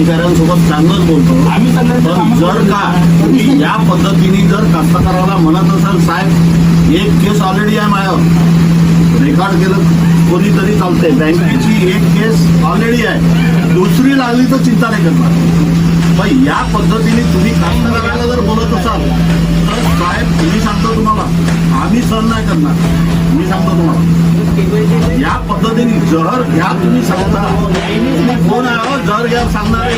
अधिकाऱ्यांसोबत चांगलंच बोलतो. पण जर का तुम्ही या पद्धतीने जर कास्तकाराला म्हणत असाल साहेब एक केस ऑलरेडी आहे माझ्यावर रेकॉर्ड केलं कोणीतरी चालतंय, बँकेची एक केस ऑलरेडी आहे, दुसरी लागली तर चिंता नाही करणार. पण या पद्धतीने तुम्ही कास्तकाराला जर बोलत असाल तर साहेब मी सांगतो तुम्हाला आम्ही सहन नाही करणार. मी सांगतो तुम्हाला या पद्धतीने जहर घ्या तुम्ही सांगता. तुम्ही कोण आहे जहर घ्या सांगणार.